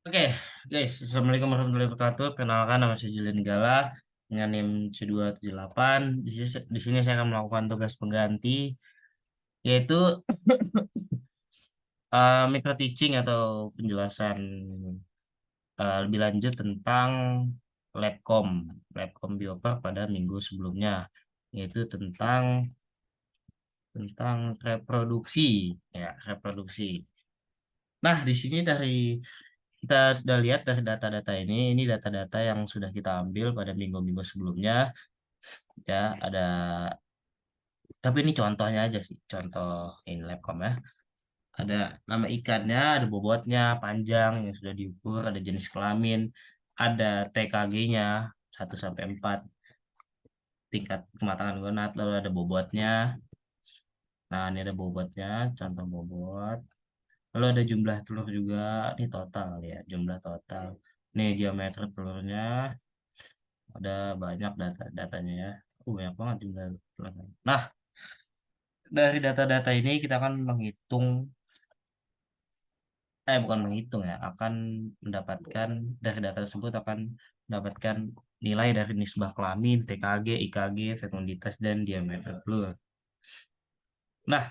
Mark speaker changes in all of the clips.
Speaker 1: Oke, guys, Assalamualaikum warahmatullahi wabarakatuh. Perkenalkan, nama saya Julian Gala dengan NIM C278. Di sini saya akan melakukan tugas pengganti, yaitu micro teaching atau penjelasan lebih lanjut tentang Labcom, Labcom Biopark pada minggu sebelumnya, yaitu tentang reproduksi, ya, reproduksi. Nah, di sini kita sudah lihat dari data-data ini data-data yang sudah kita ambil pada minggu-minggu sebelumnya, ya, ada, tapi ini contohnya aja sih, contoh ini Labcom ya. Ada nama ikannya, ada bobotnya, panjang yang sudah diukur, ada jenis kelamin, ada TKG-nya 1 sampai 4, tingkat kematangan gonad, lalu ada bobotnya. Nah, ini ada bobotnya, contoh bobot. Lalu ada jumlah telur juga, ini total ya, jumlah total. Nih diameter telurnya, ada banyak datanya ya. Banyak banget jumlah telurnya. Nah, dari data-data ini kita akan menghitung, bukan menghitung ya, akan mendapatkan, dari data tersebut akan mendapatkan nilai dari nisbah kelamin, TKG, IKG, fekunditas, dan diameter telur. Nah,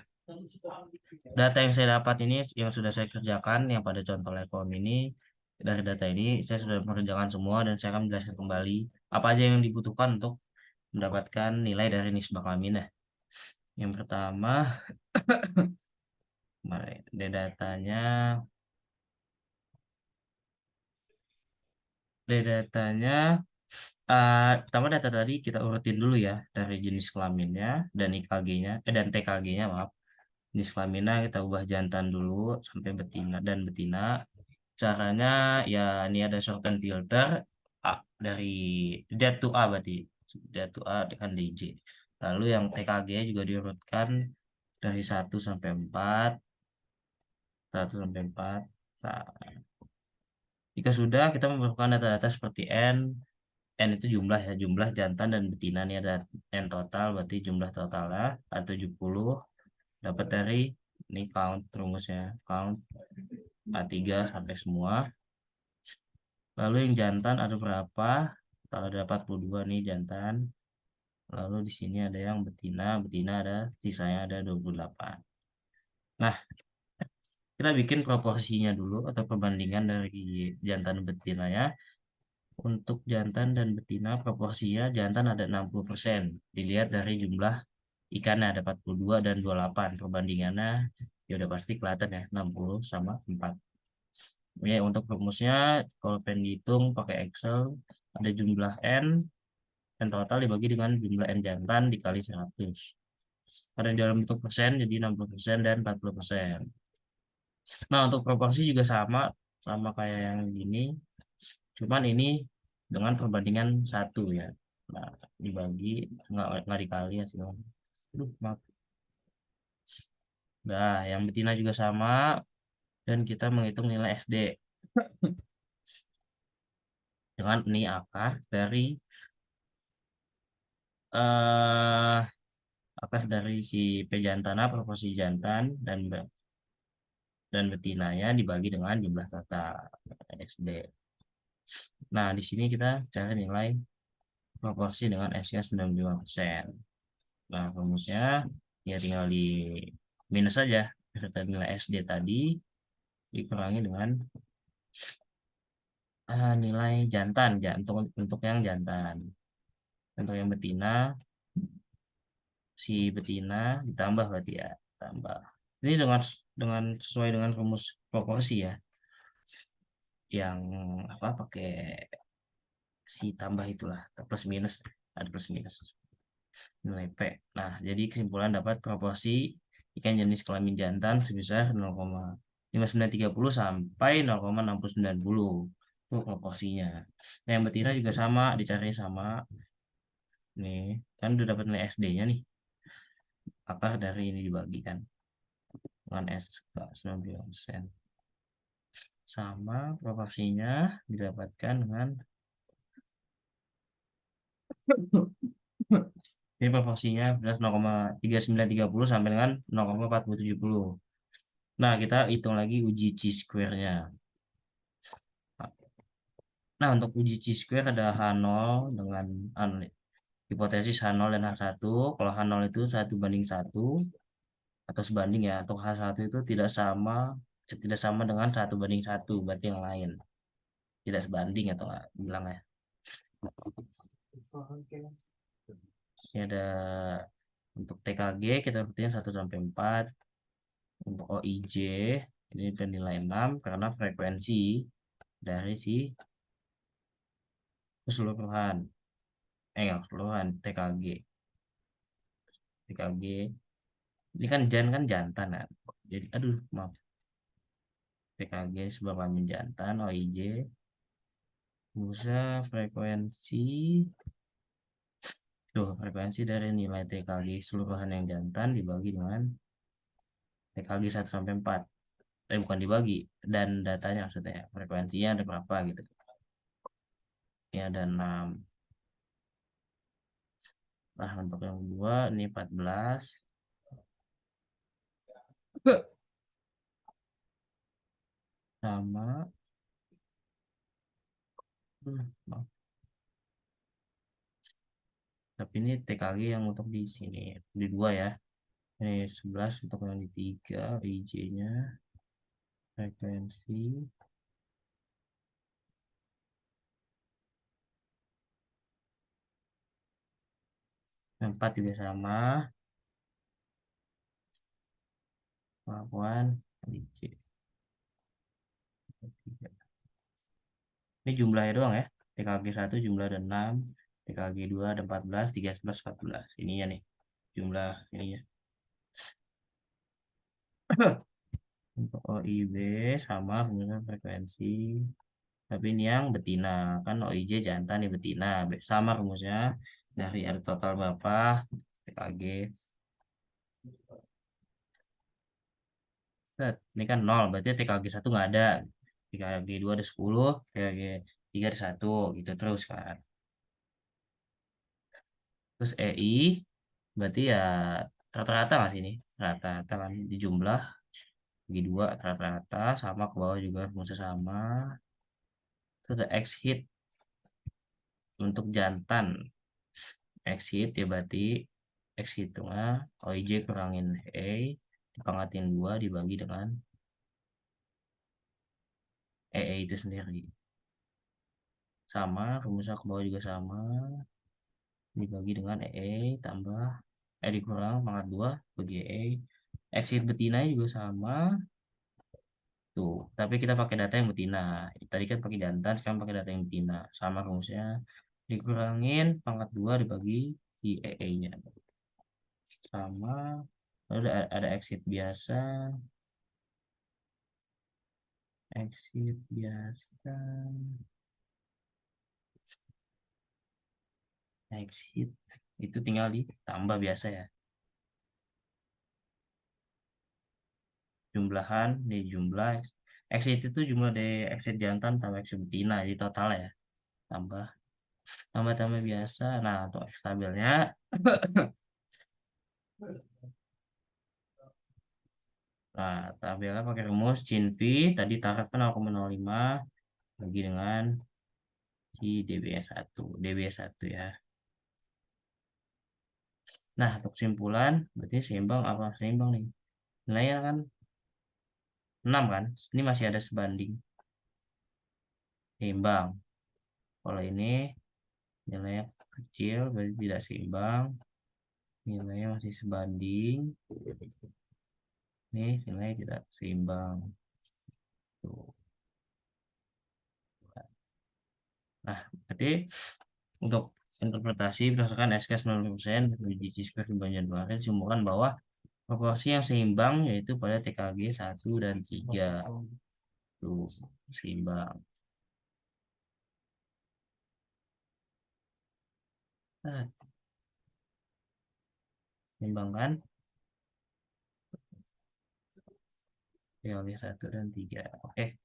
Speaker 1: data yang saya dapat ini, yang sudah saya kerjakan, yang pada contoh Lekom ini, dari data ini saya sudah mengerjakan semua dan saya akan menjelaskan kembali apa aja yang dibutuhkan untuk mendapatkan nilai dari nisbah kelamin. Nah, yang pertama, mari, datanya, pertama data tadi kita urutin dulu ya, dari jenis kelaminnya dan IKG-nya, dan TKG-nya, maaf. Jenis kelaminnya kita ubah jantan dulu sampai betina dan betina. Caranya ya, ini ada shorten filter A, dari Z to A, berarti Z to A dengan DJ. Lalu yang TKG juga diurutkan dari 1 sampai 4, 1 sampai 4. Nah, jika sudah, kita memerlukan data-data seperti N itu jumlah ya, jumlah jantan dan betina. Ini ada N total, berarti jumlah totalnya ada 70. Dapat dari, ini count, rumusnya count A3 sampai semua. Lalu yang jantan ada berapa? Kalau ada 42 nih jantan. Lalu di sini ada yang betina, betina ada, sisanya ada 28. Nah, kita bikin proporsinya dulu atau perbandingan dari jantan betinanya. Untuk jantan dan betina proporsinya, jantan ada 60%. Dilihat dari jumlah ikannya ada 42 dan 28. Perbandingannya ya udah pasti kelihatan ya, 60 sama 4. Ya, untuk rumusnya kalau pengen dihitung pakai Excel, ada jumlah N total dibagi dengan jumlah N jantan dikali 100. Ada di dalam bentuk persen, jadi 60% dan 40%. Nah, untuk proporsi juga sama, sama kayak yang gini. Cuman ini dengan perbandingan 1 ya. Nah, dibagi, nggak dikali ya sih. Aduh, maaf. Nah, yang betina juga sama, dan kita menghitung nilai SD dengan ini akar dari eh si P jantan, proporsi jantan dan betinanya dibagi dengan jumlah total SD. Nah, di sini kita cari nilai proporsi dengan S-nya 95%. Nah, rumusnya ya tinggal di minus saja beserta nilai SD tadi dikurangi dengan nilai jantan ya, untuk yang jantan. Untuk yang betina, si betina ditambah berarti ya, tambah. Ini dengan sesuai dengan rumus proporsi ya, yang apa, pakai si tambah itulah, plus minus, ada plus minus nilai P. Nah, jadi kesimpulan dapat proporsi ikan jenis kelamin jantan sebesar 0,5930 sampai 0,6090. Itu proporsinya. Nah, yang betina juga sama, dicari sama. Nih, kan udah dapat nilai SD-nya nih. Akar dari ini dibagikan dengan S ke 90%. Sama proporsinya didapatkan dengan ini proporsinya adalah 0,3930 sampai dengan 0,4070. Nah, kita hitung lagi uji chi square-nya. Nah, untuk uji chi-square ada H0 dengan hipotesis H0 dan H1. Kalau H0 itu 1:1 atau sebanding ya, atau H1 itu tidak sama dengan 1:1, berarti yang lain tidak sebanding atau nggak bilang ya. Ini ada untuk TKG kita sebutin 1 sampai 4. Untuk OIJ ini bernilai 6 karena frekuensi dari si keseluruhan enggak keseluruhan TKG ini kan jantan kan, jadi aduh maaf, TKG sebuah kelamin jantan. OIJ bisa frekuensi dari nilai TKG keseluruhan yang jantan dibagi dengan TKG 1 sampai 4. Bukan dibagi, dan datanya maksudnya frekuensinya ada berapa gitu. Ini ada 6. Nah, untuk yang kedua ini 14 sama maaf. Tapi ini TKG yang untuk di sini di 2 ya. Ini 11 untuk yang di 3 IJ-nya frekuensi. Yang 4 juga sama kemampuan IJ. Ini jumlahnya doang ya. TKG 1 jumlah ada 6, TKG 2 ada 14, 3, 11, 14. Ini ya nih jumlah ini ya. Untuk OIB sama kemudian frekuensi. Tapi ini yang betina, kan OIJ jantan nih betina. Sama rumusnya dari R total berapa TKG. Set. Ini kan 0, berarti TKG 1 nggak ada. TKG 2 ada 10, TKG 3 ada 1, gitu terus kan. Terus EI, berarti ya rata-rata nggak sih ini? Rata-rata kan di jumlah, bagi 2, rata-rata, sama ke bawah juga rumusnya sama. Terus ada X hit untuk jantan. X hit ya berarti X hitungnya OIJ kurangin E, dipangatin 2 dibagi dengan itu sendiri. Sama, rumusnya ke bawah juga sama. Dibagi dengan tambah dikurang pangkat 2 bagi exit betina juga sama tuh, tapi kita pakai data yang betina. Tadi kan pakai jantan, sekarang pakai data yang betina. Sama rumusnya, dikurangin pangkat 2 dibagi di nya sama. Lalu ada exit biasa exit itu tinggal ditambah biasa ya, jumlahan di jumlah exit itu jumlah dari exit jantan tambah exit betina di total ya, tambah tambah tambah biasa. Nah, untuk X tabelnya nah tabelnya pakai rumus Chin V tadi taraf kan 0,05 bagi dengan si db satu ya. Nah, untuk kesimpulan berarti seimbang apa seimbang nih, nilainya kan 6 kan, ini masih ada sebanding, seimbang. Kalau ini nilainya kecil berarti tidak seimbang, nilainya masih sebanding, nih nilainya tidak seimbang tuh. Nah, berarti untuk interpretasi berdasarkan SK 90% uji Cisper kebanyakan kemarin disimpulkan bahwa proporsi yang seimbang yaitu pada TKG 1 dan 3 tuh seimbang. Nah, seimbang kan TKG 1 dan 3. Oke.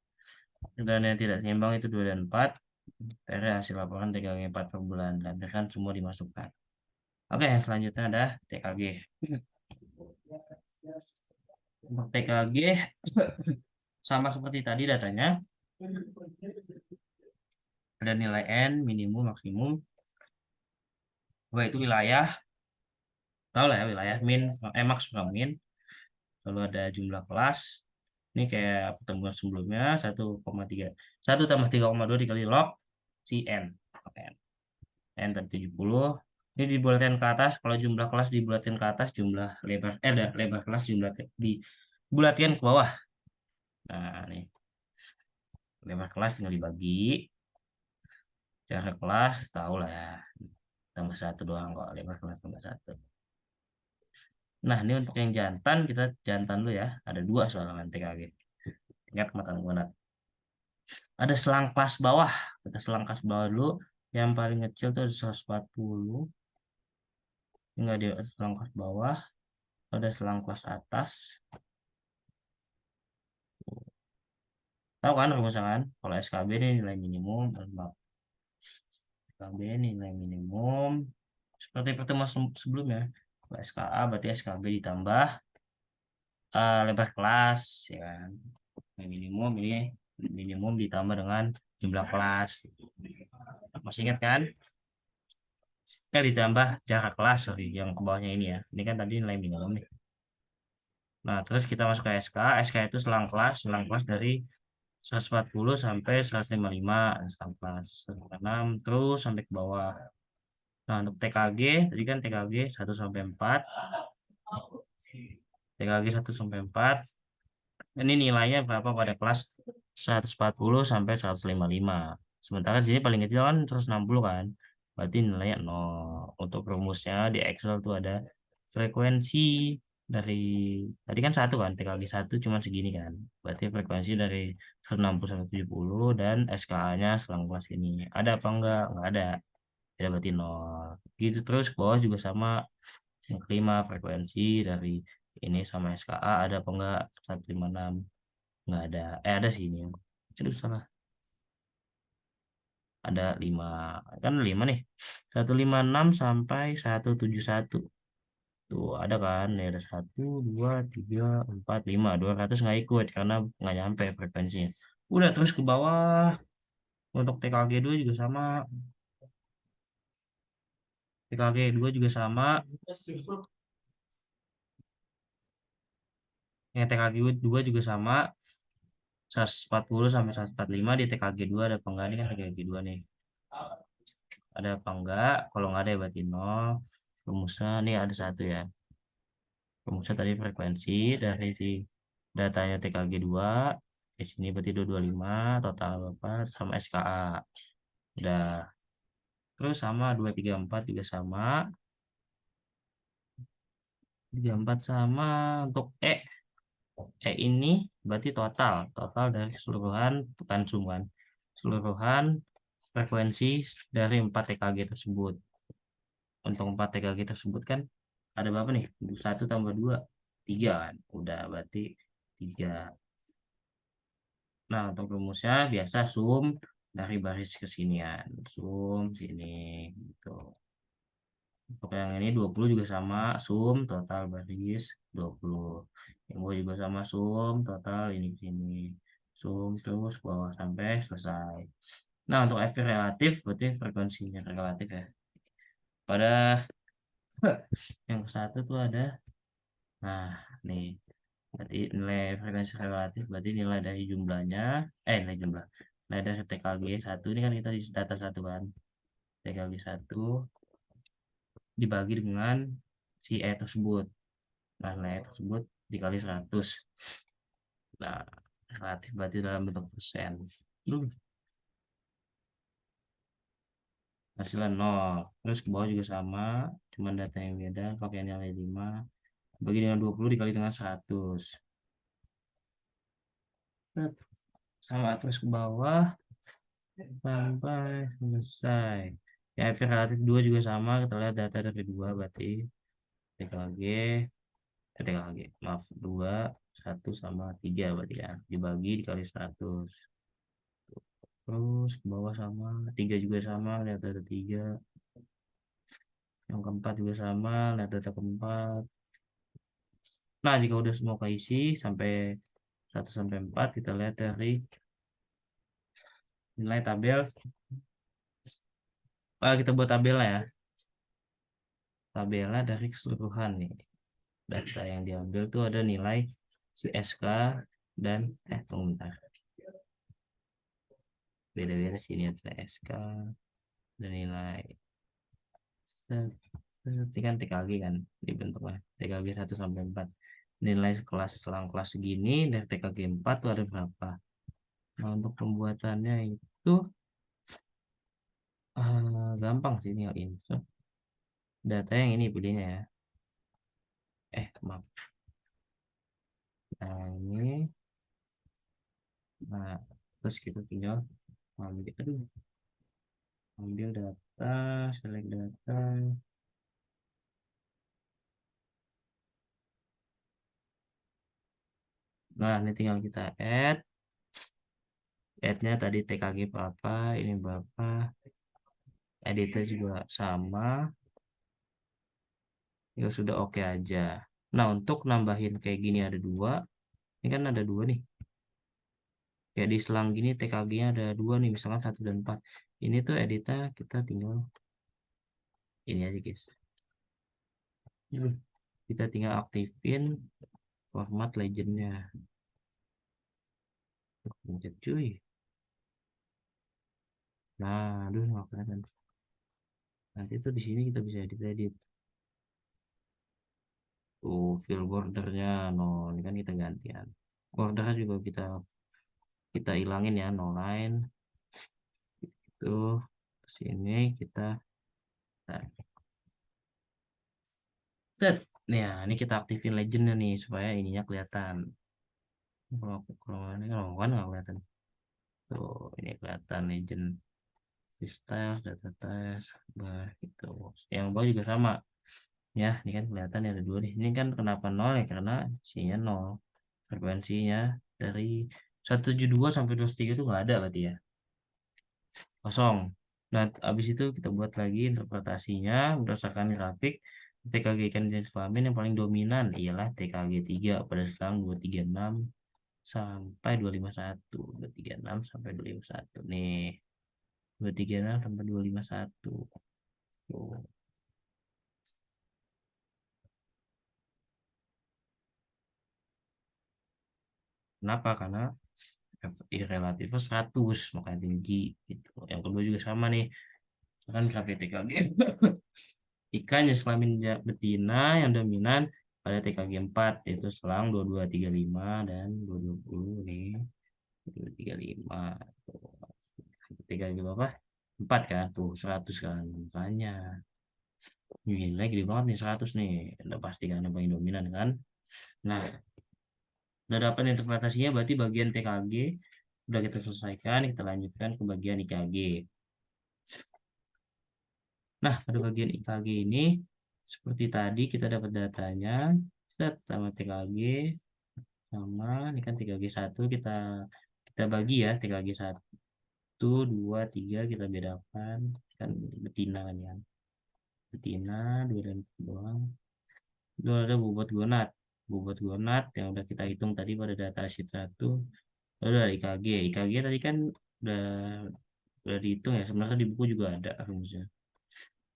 Speaker 1: Dan yang tidak seimbang itu 2 dan 4. Dari hasil laporan TKG 4 per bulan dan kan semua dimasukkan. Oke, yang selanjutnya ada TKG. Untuk TKG sama seperti tadi datanya ada nilai N, minimum, maksimum. W itu wilayah, tahu lah ya wilayah min, max sama min. Lalu ada jumlah kelas. Ini kayak pertemuan sebelumnya 1,3. 1 tambah 3,2 dikali log si N. Oke. N tadi 70. Ini dibulatkan ke atas. Kalau jumlah kelas dibulatkan ke atas, jumlah lebar lebar kelas jumlah dibulatkan ke bawah. Nah, nih lebar kelas tinggal dibagi. Jarak kelas tahu lah ya. Tambah satu doang kok. Lebar kelas tambah satu. Nah, ini untuk yang jantan, kita jantan dulu ya. Ada dua soalnya TKG. Ingat matang banget. Ada selang kelas bawah. Kita selang kelas bawah dulu. Yang paling kecil tuh ada 140. Enggak, dia ada selang kelas bawah. Ada selang kelas atas. Tahu kan rumusnya kan? Kalau SKB ini nilai minimum. SKB ini nilai minimum. Seperti pertemuan sebelumnya. Kalau SKA berarti SKB ditambah lebar kelas. Ya kan? Nilai minimum ini minimum ditambah dengan jumlah kelas. Masih ingat kan? Ditambah jarak kelas, sorry, yang ke bawahnya ini ya. Ini kan tadi nilai minimum nih. Nah, terus kita masuk ke SK. SK itu selang kelas dari 140 sampai 155, selang kelas 156, terus sampai ke bawah. Nah, untuk TKG, tadi kan TKG 1 sampai 4. TKG 1 sampai 4. Ini nilainya berapa pada kelas 140 sampai 155. Sementara di sini paling kecil kan 160 kan. Berarti nilainya 0. Untuk rumusnya di Excel tuh ada frekuensi dari tadi kan satu kan TKG satu cuma segini kan. Berarti frekuensi dari 160 sampai 70 dan SKA-nya selang kelas ini. Ada apa enggak? Enggak ada. Ya berarti 0. Gitu terus ke bawah juga sama. Yang kelima frekuensi dari ini sama SKA ada apa enggak? 156. Nggak ada, ada sih ini, aduh salah, ada 5, kan 5 nih, 156 sampai 171 tuh ada kan ya, ada 1, 2, 3, 4, 5, 200 nggak ikut karena nggak nyampe frekuensinya. Udah terus ke bawah. Untuk TKG 2 juga sama, TKG 2 juga sama, yang TKG 2 juga sama, 140 sampai 145 di TKG 2 ada apa enggak, nih kan TKG 2 nih, ada apa enggak? Kalau nggak ada ya berarti 0. Rumusnya nih ada satu ya. Rumusnya tadi frekuensi dari si datanya TKG 2. Di sini berarti 225 total berapa sama SKA. Udah. Terus sama 234 juga sama. 34 sama untuk ini berarti total. Total dari keseluruhan bukan suman. Keseluruhan frekuensi dari 4 TKG tersebut. Untuk 4 TKG tersebut kan ada berapa nih? 1 tambah 2 3 kan. Udah berarti 3. Nah, untuk rumusnya biasa sum dari baris kesinian. Sum sini gitu. Untuk yang ini 20 juga sama sum total baris 20. Yang bawah juga sama sum total ini ke sini. Sum terus bawah sampai selesai. Nah, untuk FV relatif berarti frekuensinya relatif ya. Pada yang ke satu tuh ada, nah nih berarti nilai frekuensi relatif berarti nilai dari jumlahnya, nilai jumlah, nilai dari TKG satu ini kan kita di data satu kan, TKG satu dibagi dengan si tersebut. Nah, nilai tersebut dikali 100. Nah, relatif berarti dalam bentuk persen. Lu hasilnya 0. Terus ke bawah juga sama, cuman data yang beda, pakai nilai 5 bagi dengan 20 dikali dengan 100. Sama terus ke bawah sampai selesai. Ya, F relatif 2 juga sama, kita lihat data dari 2 berarti TKG, TKG, maaf 2, 1 sama 3 berarti ya. Dibagi dikali 100. Terus ke bawah sama, 3 juga sama, lihat data 3. Yang keempat juga sama, lihat data keempat. Nah, jika udah semua keisi sampai 1 sampai 4, kita lihat dari nilai tabel Kita buat tabelnya ya. Tabelnya dari keseluruhan nih. Data yang diambil tuh ada nilai si SK dan tunggu bentar. Beda-beda sini ada SK dan nilai ini kan TKG kan dibentuknya TKG 1 sampai 4. Nilai kelas selang kelas segini dari TKG 4 tuh ada berapa. Nah, untuk pembuatannya itu gampang sih, tinggal insert data yang ini pilihnya ya. Maaf. Nah, ini. Nah, terus kita tinggal ambil data, select data. Nah, ini tinggal kita add-nya tadi TKG berapa, ini berapa, editnya juga sama, ya sudah oke aja. Nah, untuk nambahin kayak gini ada dua, ini kan ada dua nih. Ya di selang gini TKG-nya ada dua nih, misalnya 1 dan 4. Ini tuh editnya kita tinggal ini aja guys. Kita tinggal aktifin format legendnya. Pencet cuy. Nah, aduh nggak kelihatan. Nanti tuh di sini kita bisa edit. Tuh fill bordernya, no, ini kan kita gantian. Bordernya juga kita kita ilangin ya, no line. Tuh sini kita nah, set. Nah, ini kita aktifin legendnya nih supaya ininya kelihatan. Kalau ini kalau kan nggak kelihatan. Tuh ini kelihatan legend freestyle data test bah gitu. Yang bawah juga sama ya, ini kan kelihatan ya ada dua nih. Ini kan kenapa nol ya, karena isinya nol, frekuensinya dari 172 sampai 203 itu nggak ada berarti ya, kosong. Nah, habis itu kita buat lagi interpretasinya berdasarkan grafik. TKG ikan jenis kelamin yang paling dominan ialah TKG 3 pada sekarang 236 sampai 251, 236 sampai 251 nih, 236 sampai 251 tuh. Kenapa? Karena relatifnya 100 makanya tinggi gitu. Yang kedua juga sama nih, kan KPTKG ikan jenis kelamin betina yang dominan pada TKG 4 yaitu selang 2235 dan 220 nih, 235 tuh. TKG berapa? 4 kan tuh 100 kan, makanya nilai gede banget nih 100 nih, udah pasti kan yang paling dominan kan. Nah, udah dapat interpretasinya, berarti bagian TKG udah kita selesaikan, kita lanjutkan ke bagian IKG. Nah, pada bagian IKG ini seperti tadi kita dapat datanya set sama TKG sama ini kan TKG 1 kita kita bagi ya, TKG 1 2 3 kita bedakan kan betina kan ya. Betina 2 dan doang. Itu ada bobot gonat yang udah kita hitung tadi pada data sheet 1. Lalu ada IKG. IKG tadi kan udah udah dihitung ya, sebenarnya di buku juga ada rumusnya.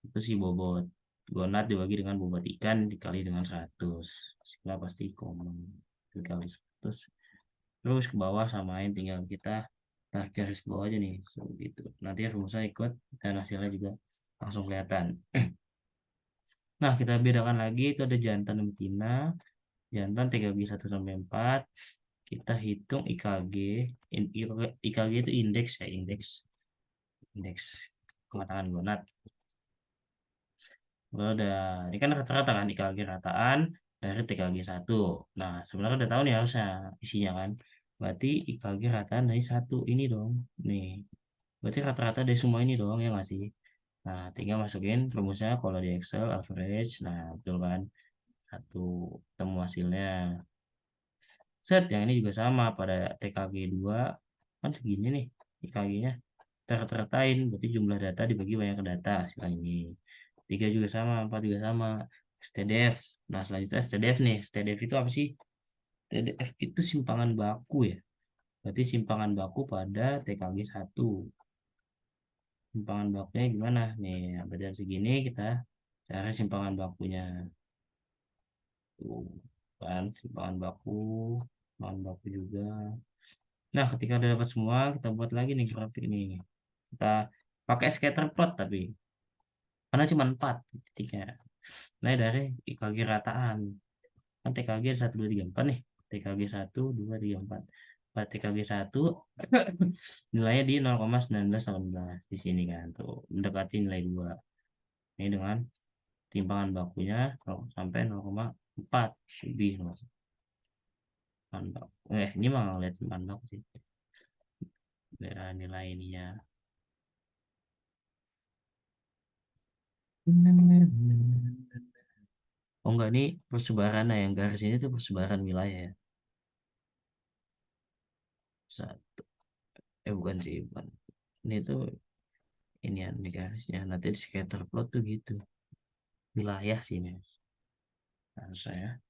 Speaker 1: Itu sih bobot gonat dibagi dengan bobot ikan dikali dengan 100 sehingga pasti common dikali 100. Terus ke bawah samain, tinggal kita tarik garis ke bawah aja nih, so, gitu nanti rumusnya ikut dan hasilnya juga langsung kelihatan. Nah, kita bedakan lagi, itu ada jantan dan betina. Jantan TKG 1 sampai 4, kita hitung IKG. IKG itu indeks ya, indeks kematangan gonat. Udah, ini kan rata-rata kan IKG rataan dari TKG 1. Nah, sebenarnya udah tahu nih harusnya isinya kan. Berarti IKG rataan dari satu ini dong. Nih, berarti rata-rata dari semua ini dong ya nggak sih? Nah, tinggal masukin rumusnya kalau di Excel average. Nah, betul kan? Satu, temu hasilnya. Set, yang ini juga sama pada TKG 2 kan segini nih IKG-nya. Kita rata-ratain, berarti jumlah data dibagi banyak ke data hasil ini. 3 juga sama, 4 juga sama. STDF. Nah, selanjutnya STDF nih. STDF itu apa sih? STDF itu simpangan baku ya. Berarti simpangan baku pada TKG 1. Simpangan bakunya gimana nih? Berarti segini kita cari simpangan bakunya. Tuh, kan simpangan baku juga. Nah, ketika udah dapat semua, kita buat lagi nih grafik ini. Kita pakai scatter plot tapi karena cuma 4 titiknya. Nah, dari IKG rataan. Kan TKG 1 2 3 4 nih. TKG 1 2 3 4. Pada TKG 1 nilainya di 0,1918 di sini kan tuh mendekati nilai 2. Ini dengan timbangan bakunya kalau sampai 0,4 lebih loh. Mantap. Ini mah lihat timbangan baku sih. Nilai ininya. Oh enggak, ini persebaran yang garis ini tuh persebaran wilayah ya. Satu, bukan sih, bukan. Ini tuh ini ya, ini garisnya. Nanti di scatter plot tuh gitu. Wilayah sini. Nah, saya.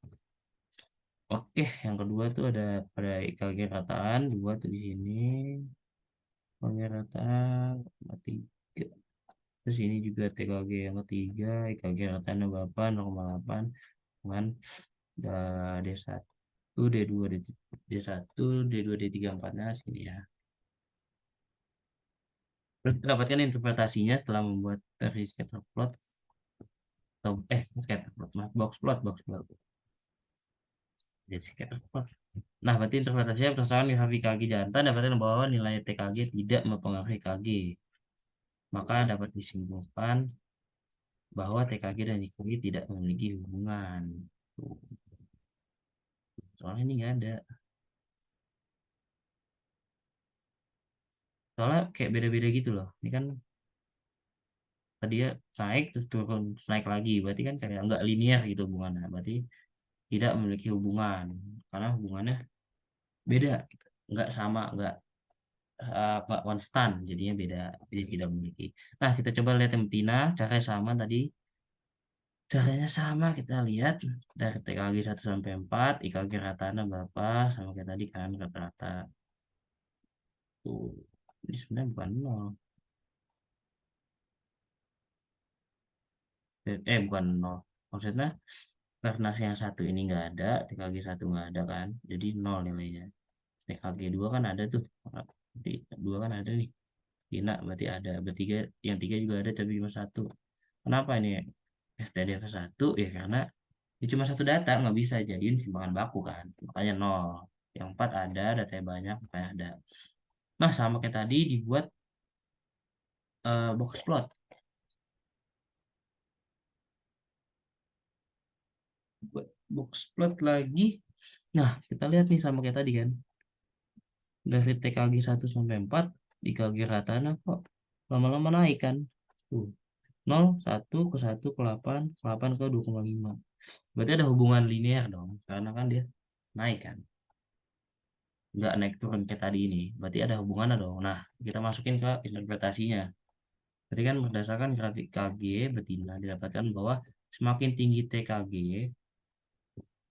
Speaker 1: Oke, yang kedua tuh ada pada IKG rataan dua tuh di sini. IKG rataan tiga. Terus ini juga TKG yang ketiga, IKG rataan yang berapa 0,8 dengan D1, D2, D1, D2, D3, 4-nya sini ya. Terus dapatkan interpretasinya setelah membuat dari scatter plot atau scatter plot, box plot. Jadi scatter plot. Nah, berarti interpretasinya berdasarkan grafik KG jantan dapatkan bahwa nilai TKG tidak mempengaruhi KG. Maka dapat disimpulkan bahwa TKG dan IKG tidak memiliki hubungan. Tuh. Soalnya ini nggak ada. Soalnya kayak beda-beda gitu loh. Ini kan tadi ya naik terus turun terus naik lagi. Berarti kan kayak nggak linear gitu hubungannya. Berarti tidak memiliki hubungan. Karena hubungannya beda. Gitu. Nggak sama, nggak konstan. Jadinya beda. Jadi tidak memiliki. Nah, kita coba lihat yang betina. Caranya sama tadi. Caranya sama kita lihat dari TKG 1 sampai 4, IKG rata-rata berapa sama kayak tadi kan rata-rata tuh. Ini sebenarnya bukan nol. Bukan nol. Maksudnya karena yang satu ini nggak ada, TKG 1 nggak ada kan, jadi nol nilainya. TKG 2 kan ada tuh, berarti 2 kan ada nih. Tina berarti ada, bertiga, yang tiga juga ada tapi cuma satu. Kenapa ini STDF 1? Ya karena ini cuma satu data, nggak bisa jadiin simpangan baku kan, makanya nol. Yang 4 ada, datanya banyak, makanya ada. Nah, sama kayak tadi dibuat box plot. Buat box plot lagi. Nah, kita lihat nih sama kayak tadi kan. Dari TKG 1 sampai 4 di KG Ratana kok lama-lama naik kan. Tuh, 0, 1 ke 1 ke 8, 8 ke 2,5. Berarti ada hubungan linear dong, karena kan dia naik kan. Nggak naik turun kayak tadi ini. Berarti ada hubungannya dong. Nah, kita masukin ke interpretasinya. Berarti kan berdasarkan grafik KG betina didapatkan bahwa semakin tinggi TKG,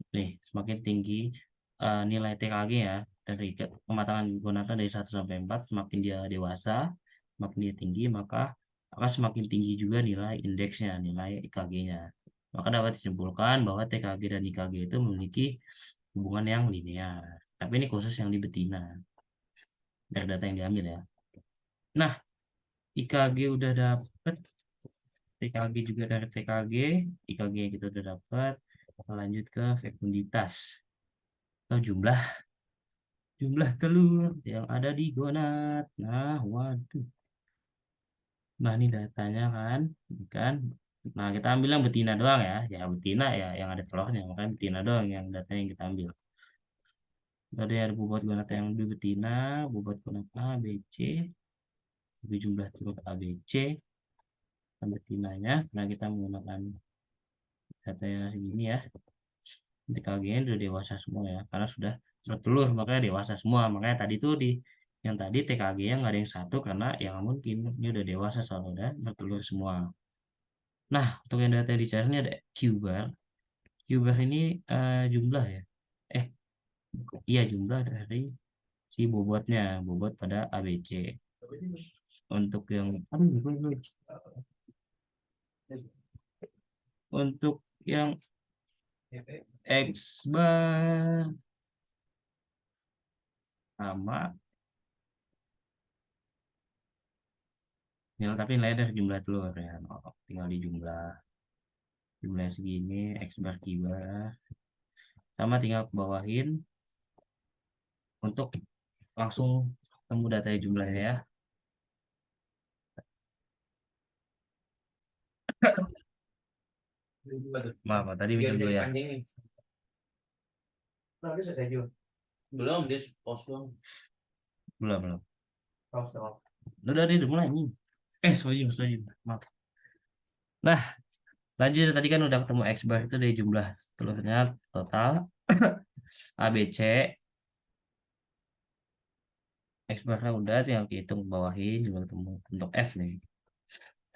Speaker 1: nih semakin tinggi nilai TKG ya dari kematangan Gonata dari 1 sampai 4, semakin dia dewasa, semakin dia tinggi, maka akan semakin tinggi juga nilai indeksnya, nilai IKG-nya. Maka dapat disimpulkan bahwa TKG dan IKG itu memiliki hubungan yang linear. Tapi ini khusus yang di betina dari data yang diambil ya. Nah, IKG udah dapat, TKG juga dari TKG, IKG yang kita udah dapat. Kita lanjut ke fekunditas atau jumlah jumlah telur yang ada di gonad. Nah, waduh. Nah, ini datanya kan, ini kan. Nah, kita ambil yang betina doang ya. Ya, betina ya yang ada telurnya. Makanya betina doang yang datanya yang kita ambil. Tadi ada bobot gonad yang lebih betina, bobot gonad A, B, C, lebih jumlah telur A, B, C, dan betinanya. Nah, kita menggunakan datanya segini ya. TKG-nya sudah dewasa semua ya, karena sudah bertelur makanya dewasa semua. Makanya tadi tuh yang tadi TKG-nya nggak ada yang satu karena yang mungkin ini udah dewasa soalnya udah bertelur semua. Nah, untuk yang data di ini ada Q bar. Q bar ini jumlah ya. Eh, iya jumlah dari si bobotnya, bobot pada ABC. Untuk yang untuk yang X bar sama nilai, tapi nilai dari jumlah telur ya. Oh, tinggal di jumlah segini X bar kibar sama, tinggal bawahin untuk langsung temu data jumlahnya ya. Maaf, tadi minum dulu ya. Belum, dia post doang. Belum. Udah mulai nih. Sorry. Maaf. Nah, lanjut, tadi kan udah ketemu X bar itu dari jumlah telurnya total A B C. X barnya udah, tinggal dihitung bawahin juga ketemu. Untuk F nih,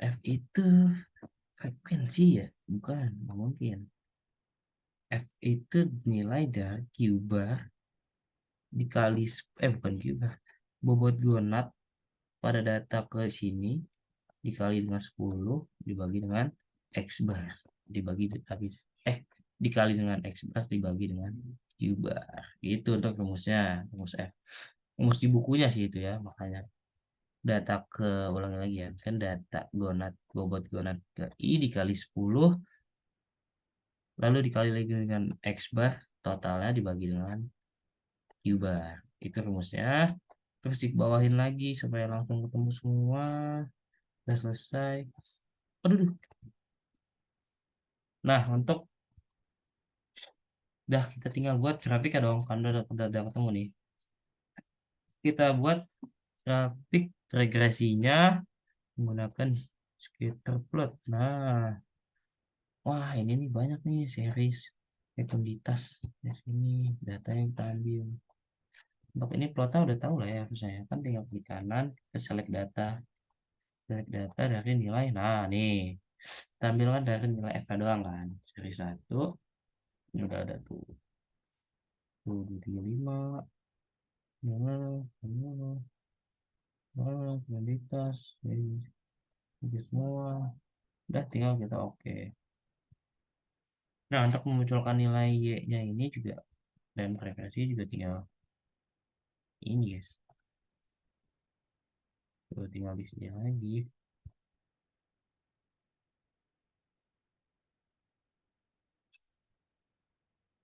Speaker 1: F itu frekuensi ya, bukan, nggak mungkin. F itu nilai dari Q bar dikali bukan Q bar, bobot gonad pada data ke sini dikali dengan 10 dibagi dengan X bar dibagi habis dikali dengan X bar dibagi dengan Q bar. Itu untuk rumusnya, rumus F. Rumus di bukunya sih itu ya, makanya data ke, ulangi lagi ya, kan data gonad, bobot gonad ke I dikali 10 lalu dikali lagi dengan X bar, totalnya dibagi dengan Q bar. Itu rumusnya. Terus dibawahin lagi supaya langsung ketemu semua. Udah selesai. Aduh. Nah, untuk kita tinggal buat grafik ya dong, kan udah ketemu nih. Kita buat grafik regresinya menggunakan scatter plot. Nah, wah ini nih banyak nih series rekomendasi di sini, data yang kita ambil. Untuk ini plotnya udah tahu lah ya, harusnya kan tinggal klik kanan ke select data dari nilai. Nah nih, kita ambil kan dari nilai F doang kan, seri 1 ini udah ada tuh 235 kuantitas ini semua udah, tinggal kita oke. Nah, untuk memunculkan nilai Y-nya ini juga dan referensi juga tinggal ini guys, tuh tinggal di sini lagi.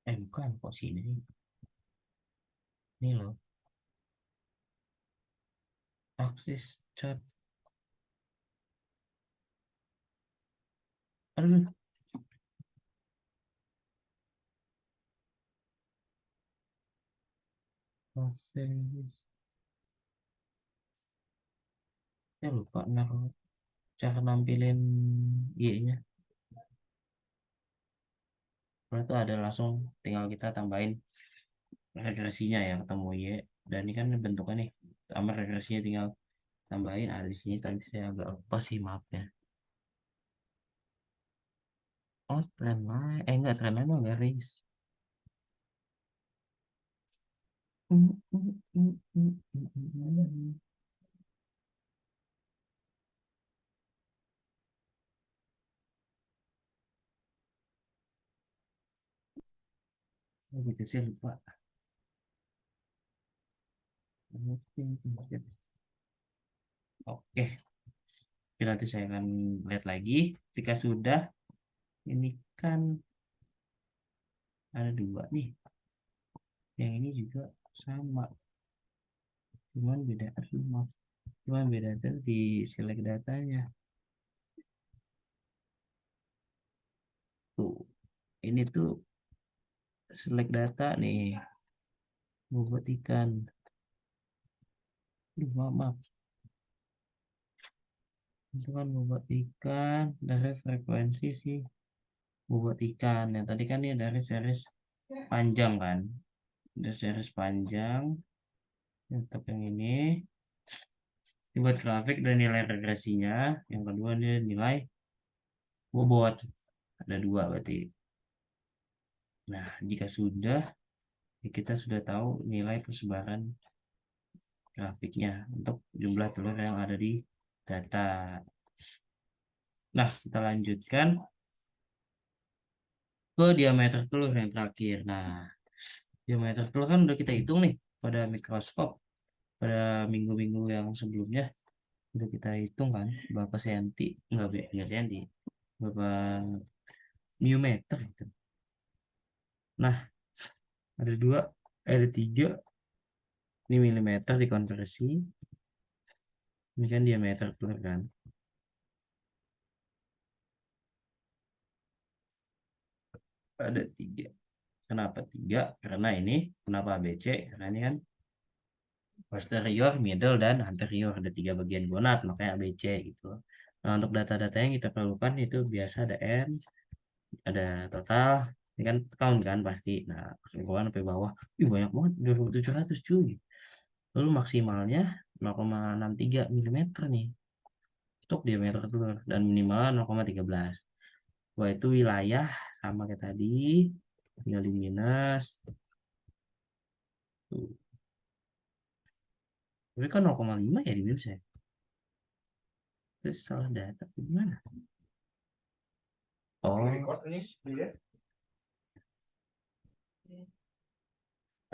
Speaker 1: Bukan kok sini, ini loh akses chat. Aduh, akses, saya lupa naruh cara nampilin Y-nya. Kalau itu ada langsung tinggal kita tambahin regresinya ya, ketemu Y, dan ini kan bentuknya nih tambah regresinya, tinggal tambahin ada di sini, tadi saya agak lupa sih, maaf ya. Oh, trendline, enggak, trendline mah garis. Oh, gitu sih lupa. Oke, jadi nanti saya akan lihat lagi jika sudah. Ini kan ada dua nih, yang ini juga sama, cuman beda tuh di select datanya tuh. Ini tuh select data nih, bobot ikan. Maaf, itu kan bobot ikan dari frekuensi sih, bobot ikan yang tadi kan ini dari series panjang kan, dari series panjang. Untuk yang ini dibuat grafik dan nilai regresinya, yang kedua ini nilai bobot, ada dua berarti. Nah, jika sudah, ya kita sudah tahu nilai persebaran grafiknya untuk jumlah telur yang ada di data. Nah, kita lanjutkan ke diameter telur yang terakhir. Nah, diameter telur kan udah kita hitung nih pada mikroskop pada minggu-minggu yang sebelumnya udah kita hitung kan berapa senti, enggak senti, berapa miometer gitu. Nah, ada dua, ada tiga, ini milimeter dikonversi, ini kan diameter telur kan. Ada tiga. Kenapa tiga? Karena ini, kenapa ABC? Karena ini kan posterior, middle, dan anterior. Ada tiga bagian gonad, makanya ABC gitu. Nah, untuk data-data yang kita perlukan itu biasa ada N, ada total, ini kan count kan pasti. Nah, kesimpulan sampai bawah, banyak banget, 2700 cuy. Lalu maksimalnya 0,63 mm nih untuk diameter telur dan minimal 0,13. Wah, itu wilayah sama kayak tadi, tinggal di minus. Tuh. Tapi kan 0,5 ya di minus ya. Terus salah data gimana? Oh,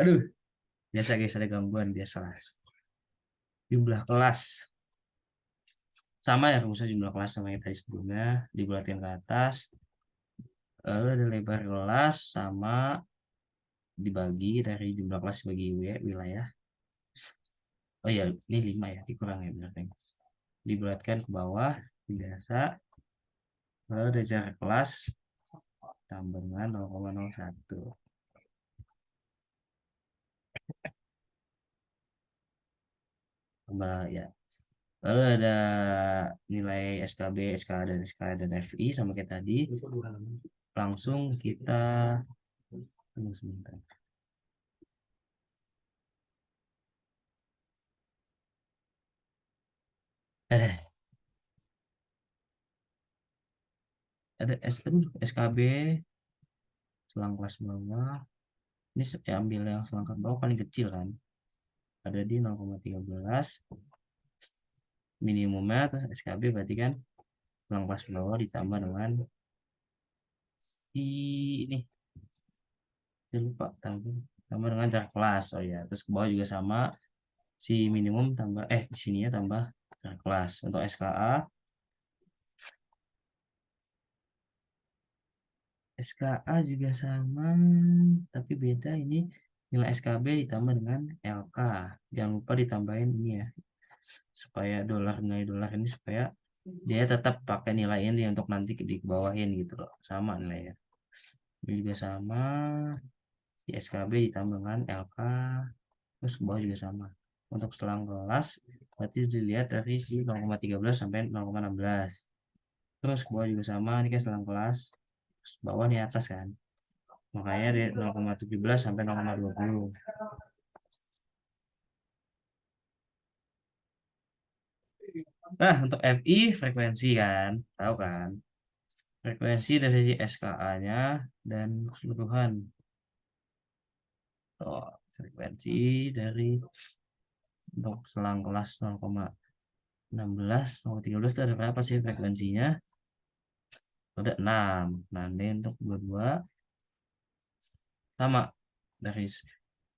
Speaker 1: aduh, biasa guys, ada gangguan biasa. Jumlah kelas sama ya rumusnya, jumlah kelas sama yang tadi sebelumnya dibulatin ke atas, lalu ada lebar kelas sama dibagi dari jumlah kelas bagi wilayah. Oh ya, ini 5 ya, dikurang ya benar kan. Dibulatkan ke bawah biasa, lalu ada jarak kelas tambah dengan 0,01 tambah ya. Lalu ada nilai SKB, SKA dan SKA dan FI sama kayak tadi. Langsung kita tunggu sebentar. Eh, ada SKB selang kelas bawah. Ini ambil yang selang kelas bawah paling kecil kan. Ada di 0,13 minimumnya, terus SKB berarti kan selang kelas bawah ditambah dengan si ini, saya lupa tambah dengan jarak kelas. Oh ya, terus ke bawah juga sama, si minimum tambah di sininya tambah jarak kelas. Untuk SKA juga sama, tapi beda, ini nilai SKB ditambah dengan LK. Jangan lupa ditambahin ini ya, supaya nilai dolar ini supaya dia tetap pakai nilai ini untuk nanti dibawahin gitu loh, sama nilainya. Ini juga sama, si SKB ditambah dengan LK, terus ke bawah juga sama. Untuk selang kelas berarti dilihat dari si 0,13 sampai 0,16. Terus ke bawah juga sama, ini kan selang kelas, terus bawah nih atas kan, makanya dari 0,17 sampai 0,20. Nah, untuk FI frekuensi kan, tahu kan? Frekuensi dari SKA-nya dan keseluruhan. Oh, frekuensi dari untuk selang kelas 0,16, 0,13 itu ada berapa sih frekuensinya? Ada 6. Nah, ini untuk dua-dua sama dari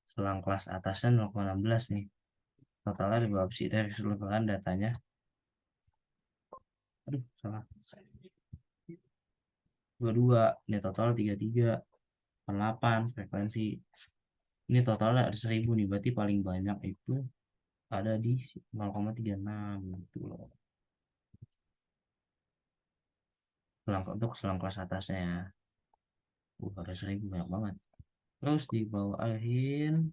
Speaker 1: selang kelas atasnya 0,16 nih. Totalnya ada berapa sih dari keseluruhan datanya? Aduh, salah. 22. Ini total 33. 8 frekuensi. Ini totalnya ada 1000 nih, berarti paling banyak itu ada di 0,36 gitu loh. Untuk selang kelas atasnya. Ada 1000, banyak banget. Terus dibawahin,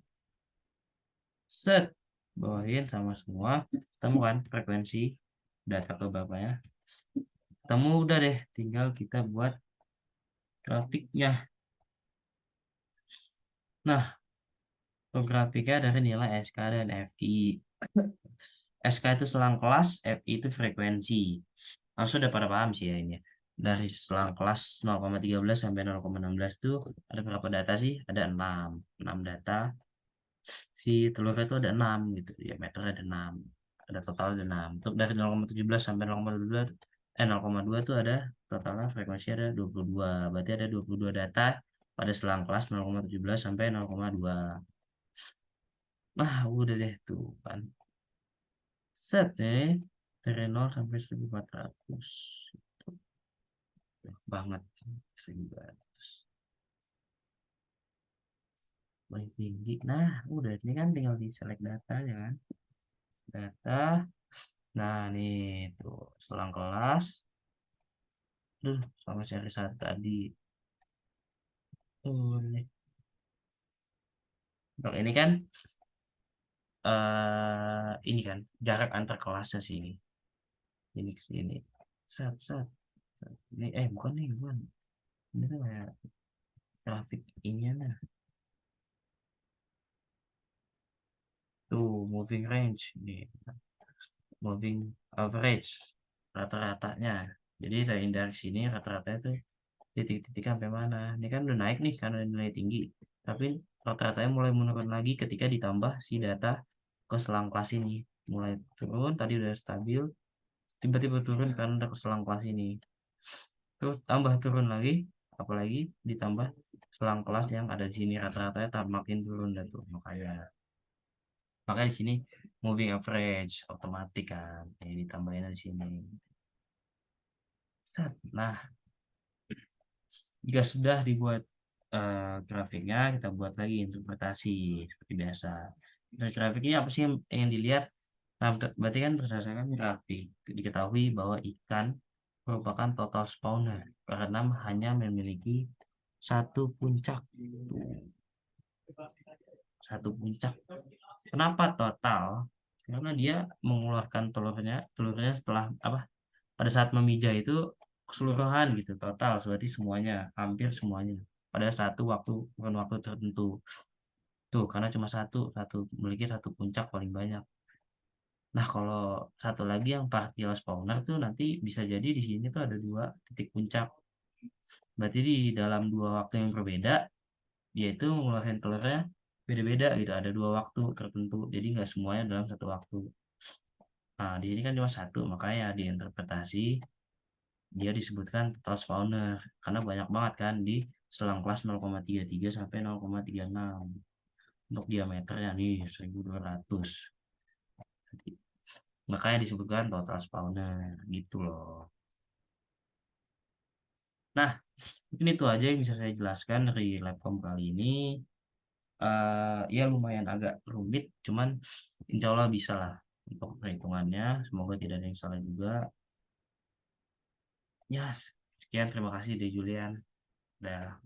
Speaker 1: set, bawahin sama semua, temukan frekuensi data ke bapaknya. Temu udah deh, tinggal kita buat grafiknya. Nah, untuk grafiknya dari nilai SK dan FI. SK itu selang kelas, FI itu frekuensi. Langsung udah pada paham sih ya ini. Dari selang kelas 0,13 sampai 0,16 itu ada berapa data sih? Ada 6 data. si telurnya itu ada 6 gitu, diameternya ada 6, ada total ada 6. Untuk dari 0,17 sampai 0,2, 0,2 itu ada totalnya frekuensi ada 22, berarti ada 22 data pada selang kelas 0,17 sampai 0,2. Nah udah deh tuh kan, set nih dari 0 sampai 1400 banget, 1400 paling tinggi. Nah udah ini kan tinggal di select data ya kan, data. Nah nih tuh selang kelas, tuh sama seri satu tadi tuh nih. Untuk ini kan ini kan jarak antar kelasnya sini, ini ke sini, sat sat sat. Ini bukan nih, bukan, ini tuh kayak grafik ini nah, tuh moving range nih, moving average, rata-ratanya. Jadi dari sini rata-rata itu titik-titik sampai mana. Ini kan udah naik nih karena nilai tinggi, tapi rata-ratanya mulai menurun lagi ketika ditambah si data ke selang kelas ini. Mulai turun, tadi udah stabil, tiba-tiba turun karena ada keselang kelas ini, terus tambah turun lagi, apalagi ditambah selang kelas yang ada di sini, rata-ratanya makin turun dan tuh, makanya di sini moving average otomatis kan, ini ditambahin di sini. Nah jika sudah dibuat grafiknya, kita buat lagi interpretasi seperti biasa. Dari grafik ini apa sih yang dilihat? Nah, berarti kan berdasarkan grafik diketahui bahwa ikan merupakan total spawner karena hanya memiliki satu puncak. Tuh, satu puncak. Kenapa total? Karena dia mengeluarkan telurnya setelah apa? Pada saat memijah itu keseluruhan gitu, total, berarti semuanya, hampir semuanya pada satu waktu, bukan waktu tertentu. Tuh, karena cuma satu memiliki satu puncak paling banyak. Nah, kalau satu lagi yang partial spawner tuh nanti bisa jadi di sini tuh ada dua titik puncak. Berarti di dalam dua waktu yang berbeda, dia itu mengeluarkan telurnya beda-beda gitu. Ada dua waktu tertentu, jadi nggak semuanya dalam satu waktu. Nah, di sini kan cuma satu, makanya diinterpretasi dia disebutkan total spawner karena banyak banget kan di selang kelas 0,33 sampai 0,36. Untuk diameternya nih 1200, makanya disebutkan total spawner gitu loh. Nah, mungkin itu aja yang bisa saya jelaskan dari Labcom kali ini. Ya lumayan agak rumit, cuman insya Allah bisa lah untuk perhitungannya. Semoga tidak ada yang salah juga. Ya, sekian, terima kasih deh Julian. Dah.